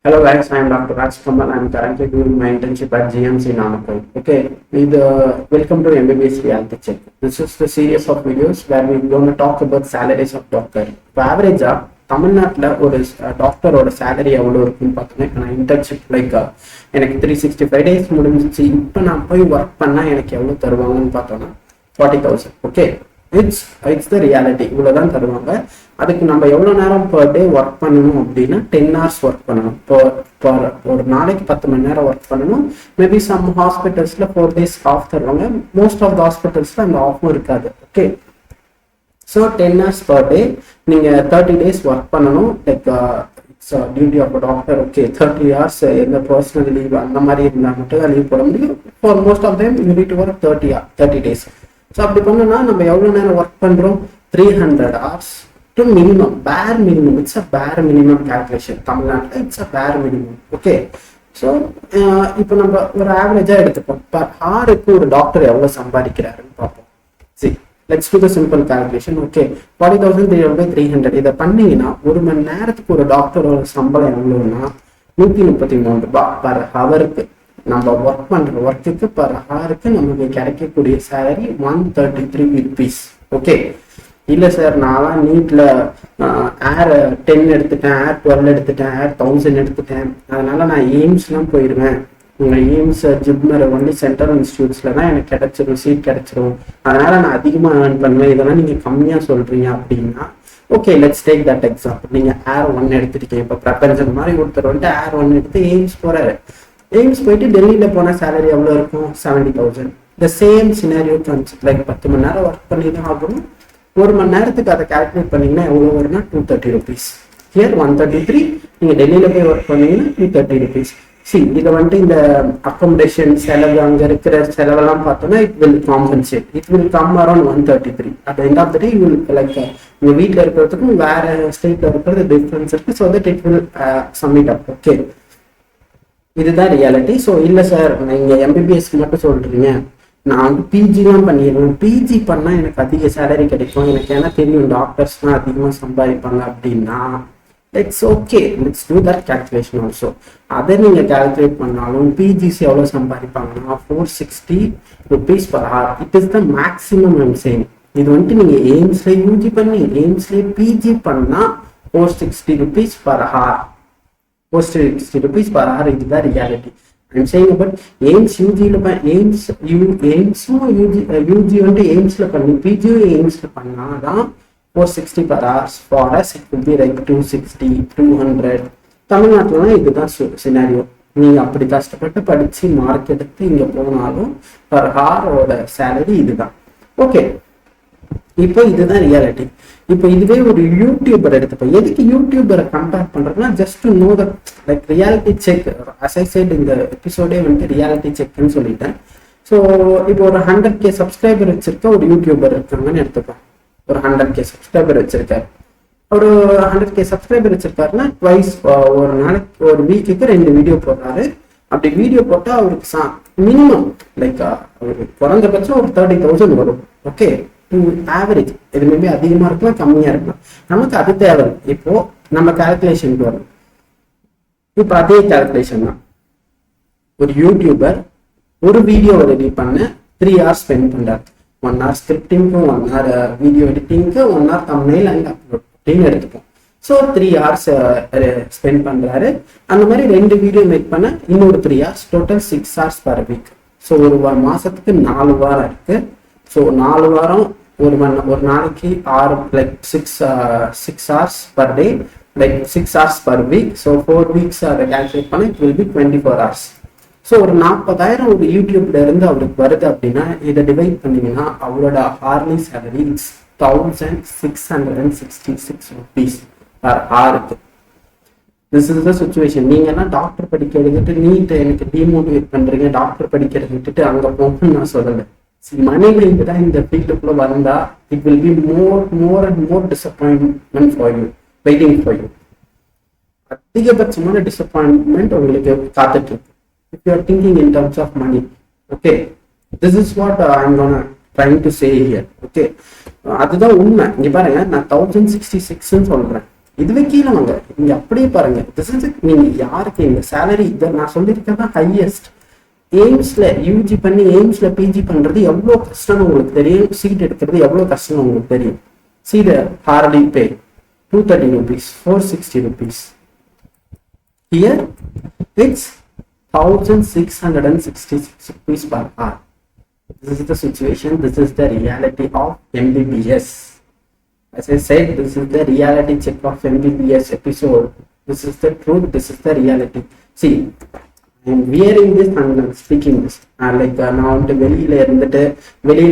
Hello guys, I am Dr.Compass. I am currently doing my internship at GMC Namakkal. Okay, welcome to MBBS Reality Check. This is the series of videos where we're going to talk about salaries of doctor. For average, தமிழ்நாட்டில் ஒரு டாக்டரோட salary எவ்வளோ இருக்குன்னு பார்த்தோன்னா இப்போ நான் internship எனக்கு 365 days முடிஞ்சிச்சு. இப்போ நான் போய் ஒர்க் பண்ணால் எனக்கு எவ்வளோ தருவாங்கன்னு பார்த்தோன்னா 40,000. Okay, it's the reality. இவ்வளோதான் தருவாங்க. அதுக்கு நம்ம எவ்வளோ நேரம் பர் டே ஒர்க் பண்ணணும் அப்படின்னா 10 hours ஒர்க் பண்ணணும். இப்போ ஒரு நாளைக்கு 10 மணி நேரம் ஒர்க் பண்ணணும். மேபி சம் ஹாஸ்பிட்டல்ஸில் 4 days ஆஃப் தருவாங்க. மோஸ்ட் ஆஃப் த ஹாஸ்பிட்டல்ஸில் அந்த ஆஃபும் இருக்காது. Okay, so 10 hours per day நீங்கள் 30 days ஒர்க் பண்ணணும். It's duty of doctor. Okay, 30 hours எந்த பர்சனல் லீவ் அந்த மாதிரி இருந்தால் மட்டும் தான் லீவ் போட முடியும். For most of time you need to work 30 days. So அப்படி பண்ணோம்னா நம்ம எவ்வளோ நேரம் ஒர்க் பண்ணுறோம்? 300 hours டு மினிமம், பேர் மினிமம். இட்ஸ் அ பேர் மினிமம் கேல்குலேஷன். தமிழ்நாட்டில் இட்ஸ் அ பேர் மினிமம். ஓகே, ஸோ இப்போ நம்ம ஒரு ஆவரேஜாக எடுத்துப்போம். பர் ஹாருக்கு ஒரு டாக்டர் எவ்வளோ சம்பாதிக்கிறாருன்னு பார்ப்போம். சரி, let's to the simple calculation. Okay, 40,000 divided by 300. இதை பண்ணீங்கன்னா ஒரு மணி நேரத்துக்கு ஒரு டாக்டரோட சம்பளம் எவ்வளோன்னா 133 ரூபாய் பர் ஹவருக்கு. நம்ம ஒர்க் பண்ற ஒர்க்குக்கு பர் ஹவருக்கு நமக்கு கிடைக்கக்கூடிய சேலரி 133 rupees. ஓகே, இல்லை சார் நான்லாம் நீட்ல ஏர் 10 எடுத்துட்டேன், ஏர் 12 எடுத்துட்டேன், ஏர் 1000 எடுத்துட்டேன், அதனால நான் எய்ம்ஸ்லாம் போயிடுவேன். உங்கள் எய்ம்ஸ், ஜிப்மர் ஒன்லி சென்ட்ரல் இன்ஸ்டியூட்ஸ்ல தான் எனக்கு கிடைச்சிடும், சீட் கிடைச்சிடும், அதனால நான் அதிகமாக ஏர்ன் பண்ணுவேன், இதெல்லாம் நீங்கள் கம்மியாக சொல்றீங்க அப்படின்னா okay, let's take that example. நீங்கள் ஏர் 1 எடுத்துட்டீங்க. இப்போ பிரபஞ்சன் மாதிரி ஒருத்தர் வந்துட்டு ஏர் 1 எடுத்து எய்ம்ஸ் போறாரு. எய்ம்ஸ் போயிட்டு டெல்லியில் போனால் சேலரி எவ்வளோ இருக்கும்? 70,000. இந்த சேம் சினாரியோ கான்செப்ட். 10 மணி நேரம் ஒர்க் பண்ணி தான் ஆகணும். ஒரு மணி நேரத்துக்கு அதை கால்குலேட் பண்ணீங்கன்னா எவ்வளோ வரும்னா 230 rupees. ஹியர் 133. நீங்கள் டெல்லியில் போய் ஒர்க் பண்ணீங்கன்னா 230 rupees. இதை வந்துட்டு இந்த அக்கோமடேஷன் செலவு, அங்கே இருக்கிற செலவெல்லாம் பார்த்தோன்னா it will compensate. It will come around 133. At end of the day you will உங்கள் வீட்டில் இருக்கிறதுக்கும் வேற ஸ்டேட்டில் இருக்கிறது டிஃப்ரென்ஸ் இருக்கு. So that it will sum it up. Okay, இதுதான் ரியாலிட்டி. ஸோ இல்லை சார் நீங்கள் எம்பிபிஎஸ்க்கு மட்டும் சொல்றீங்க, நான் வந்து பிஜிலாம் பண்ணிடுவேன், பிஜி பண்ணால் எனக்கு அதிக சேலரி கிடைக்கும், எனக்கு ஏன்னா தெரியும் டாக்டர்ஸ்லாம் அதிகமாக சம்பாதிப்பாங்க அப்படின்னா it's okay, let's do that calculation also. அதை நீங்கள் கால்குலேட் பண்ணாலும் பிஜிசி எவ்வளோ சம்பாதிப்பாங்கன்னா 460 rupees per hour. It is the maximum I'm saying. இது வந்துட்டு நீங்கள் எய்ம்ஸ்ல யூஜி பண்ணி எய்ம்ஸ்லேயே பிஜி பண்ணால் 460 rupees per hour. 460 rupees per hour. இதுதான் reality. I'm saying but AIIMS யூஜியில் எய்ம்ஸும் யூஜி வந்துட்டு எய்ம்ஸில் பண்ணி பிஜியும் எய்ம்ஸில் பண்ணாதான் 460 per hour. For us it will be like 260, 200. தமிழ்நாட்டில் இதுதான் சினாரியோ. நீங்கள் அப்படி கஷ்டப்பட்டு படித்து மார்க் எடுத்து இங்கே போனாலும் பர் ஹாரோட சேலரி இதுதான். ஓகே, இப்போ இதுதான் ரியாலிட்டி. இப்போ இதுவே ஒரு யூடியூபர் எடுத்துப்போம். எதுக்கு யூடியூபரை கம்பேர் பண்றதுன்னா just to know the reality check. As I said இந்த எபிசோடே வந்துட்டு ரியாலிட்டி செக்னு சொல்லிட்டேன். ஸோ இப்போ ஒரு 100K சப்ஸ்கிரைபர் வச்சிருக்க ஒரு யூடியூபர் இருக்காங்கன்னு எடுத்துப்போம். ஒரு 100K சப்ஸ்கிரைபர் வச்சிருக்காரு. ஒரு 100K சப்ஸ்கிரைபர் வச்சிருக்காருன்னா ட்வைஸ் ஒரு நாளைக்கு ஒரு வீக்குக்கு 2 வீடியோ போடுறாரு. அப்படி வீடியோ போட்டால் அவருக்கு மினிமம் அவருக்கு குறைஞ்சபட்சம் ஒரு 30,000 வரும். Okay, average. இது மேபி அதிகமாக இருக்கலாம், கம்மியாக இருக்கலாம், நமக்கு அது தேவை. இப்போ நம்ம கால்குலேஷனுக்கு வரும். இப்போ அதே கால்குலேஷன் தான். ஒரு யூடியூபர் ஒரு வீடியோ ரெடி பண்ண 3 hours ஸ்பெண்ட் பண்றாரு. 1 hour ஸ்கிரிப்டிங்க்கு, 1 hour வீடியோ எடிட்டிங்க்கு, 1 hour தம்ப்நெயில் அண்ட் அப்லோட் அப்படின்னு எடுத்துப்போம். ஸோ 3 hours ஸ்பெண்ட் பண்றாரு. அந்த மாதிரி 2 வீடியோ மேக் பண்ண இன்னொரு 3 hours, total 6 hours per week. So ஒரு மாசத்துக்கு 4 வாரம் இருக்கு. ஸோ 4 வாரம் ஒரு நாளைக்கு 6 hours per day, 6 hours per week. So 4 weeks அதை கால்குலேட் பண்ண it will be 24 hours. So ஒரு 40,000 ஒரு யூடியூப்ல இருந்து அவருக்கு வருது அப்படின்னா இதை டிவைட் பண்ணீங்கன்னா அவரோட Harley salary 1,666 rupees per hour. This is the situation. நீங்கெல்லாம் டாக்டர் படிக்க எடுத்துட்டு நீட் எனக்கு டிமோட்டிவேட் பண்றீங்க, டாக்டர் படிக்கிறது விட்டுட்டு அங்க போகணும்னு நான் சொல்லலை. மணி மைண்ட் தான் இந்த ஃபீல்டுக்குள்ள வந்தா it will be more and more disappointment for you, waiting for you. அதிகபட்சமான டிசப்பாயின்மெண்ட் உங்களுக்கு காத்துட்டு இருக்கு. If you are thinking in terms of money, okay, this is what I'm trying to say here. Okay, அதுதான் உண்மை. இங்க பாருங்க, நான் 1066 சொல்றேன். இதுவே கீழே வாங்க. நீங்க அப்படியே பாருங்க. திஸ் இஸ் நீங்க யாருக்கு இந்த சேலரி இதை நான் சொல்லியிருக்கிறதா ஹையஸ்ட். எய்ம்ஸ்ல யூஜி பண்ணி எய்ம்ஸ்ல பிஜி பண்றது எவ்வளவு கஷ்டம்னு உங்களுக்கு தெரியும். சீட் எடுக்கிறது எவ்வளவு கஷ்டம்னு உங்களுக்கு தெரியும். See the hourly pay 230 rupees, 460 rupees. Here it's 1666 rupees per hour. This is the situation. This is the reality of MBBS. As I said, this is the reality check of MBBS episode. This is the truth. This is the reality. See, I am wearing this and I'm speaking this. Like நான் வந்து வெளியில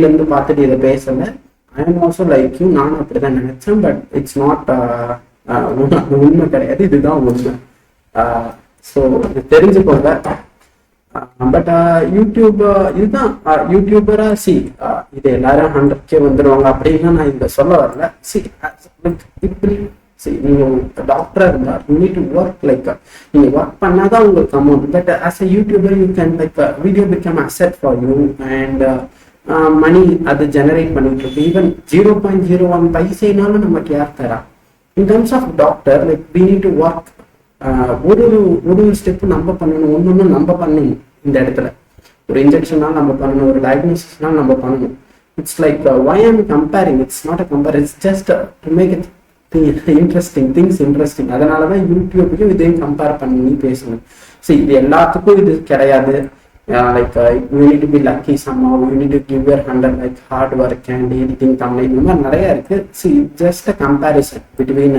இருந்து பார்த்துட்டு இதை பேசல. I am also like you. நானும் அப்படிதான் நினைச்சேன். பட் இட்ஸ் நாட் உண்மை கிடையாது. இதுதான் உண்மை. ஸோ இது தெரிஞ்சுக்கோங்க. பட் யூடியூப் இதுதான் யூடியூபரா இது எல்லாரும் 100K வந்துடுவாங்க அப்படின்னு நான் இங்க சொல்ல வரல. இப்படி நீங்க டாக்டரா இருந்தா you need to work. Like நீங்க ஒர்க் பண்ணாதான் உங்களுக்கு amount. But as a YouTuber you can like video become asset for you and money அது ஜெனரேட் பண்ணிட்டு இருக்கு. ஈவன் 0.01 பைசைனாலும் நமக்கு யார் தரா? In terms of doctor like we need to work. ஒரு ஸ்டெப் நம்ம பண்ணணும், ஒன்னொன்னு நம்ம பண்ணணும். இந்த இடத்துல ஒரு இன்ஜெக்ஷனால் நம்ம பண்ணணும், ஒரு டயக்னோசிஸ்னால் நம்ம பண்ணணும். It's like why I'm comparing. It's not a compare. It's just to make it interesting things interesting. அதனாலதான் யூடியூபையும் இதையும் கம்பேர் பண்ணி பேசணும். இது எல்லாத்துக்கும் இது கிடையாது. Like you need to be lucky somehow, you need to give your 100 like hard work and editing thumbnail. இந்த மாதிரி நிறைய இருக்கு. Just a comparison between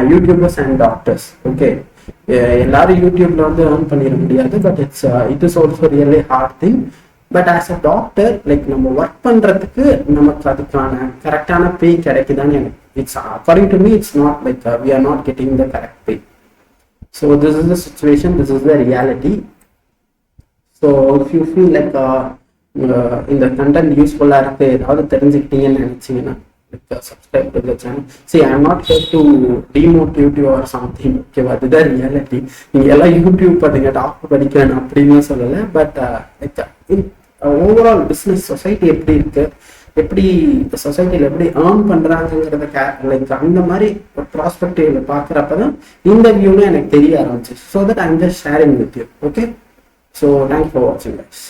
YouTubers and doctors. Okay, எல்லாரும் யூடியூப்ல வந்து earn பண்ணிட முடியாது. But it is also really hard thing. But as a doctor like நம்ம ஒர்க் பண்றதுக்கு நமக்கு அதுக்கான கரெக்டான பே கிடைக்குதான்னு எனக்கு it's according to me it's not like we are not getting the correct pay. So this is the situation, this is the reality. So if you feel like இந்த content யூஸ்ஃபுல்லாக இருக்கு, ஏதாவது தெரிஞ்சுக்கிட்டீங்கன்னு நினைச்சீங்கன்னா subscribe to the channel. See, I am not here to demotivate you or something. Okay, அதுதான் reality. நீங்க எல்லாம் YouTube பண்ணுங்க, doctor படிக்கணும் அப்படின்னு சொல்லலை. பட் ஓவரால் பிஸ்னஸ் சொசைட்டி எப்படி இருக்கு, எப்படி இந்த சொசைட்டியில் எப்படி ஏர்ன் பண்றாங்கிறத லைக் அந்த மாதிரி ஒரு ப்ராஸ்பெக்டிவ்ல பாக்குறப்பதான் இந்த வியூல எனக்கு தெரிய ஆரம்பிச்சு. So that I'm just sharing with you. Okay, so thanks for வாட்சிங் கைஸ்.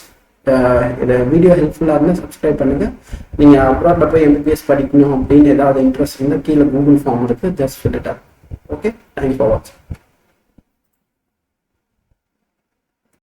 இந்த வீடியோ ஹெல்ப்ஃபுல்லாக இருந்தால் சப்ஸ்கிரைப் பண்ணுங்க. நீங்கள் அப்ராட்ல போய் MBBS படிக்கணும் அப்படின்னு ஏதாவது இன்ட்ரெஸ்ட் இருந்தால் கீழே கூகுள் ஃபார்ம் இருக்கு, just fill it up. Okay, thanks for வாட்சிங்.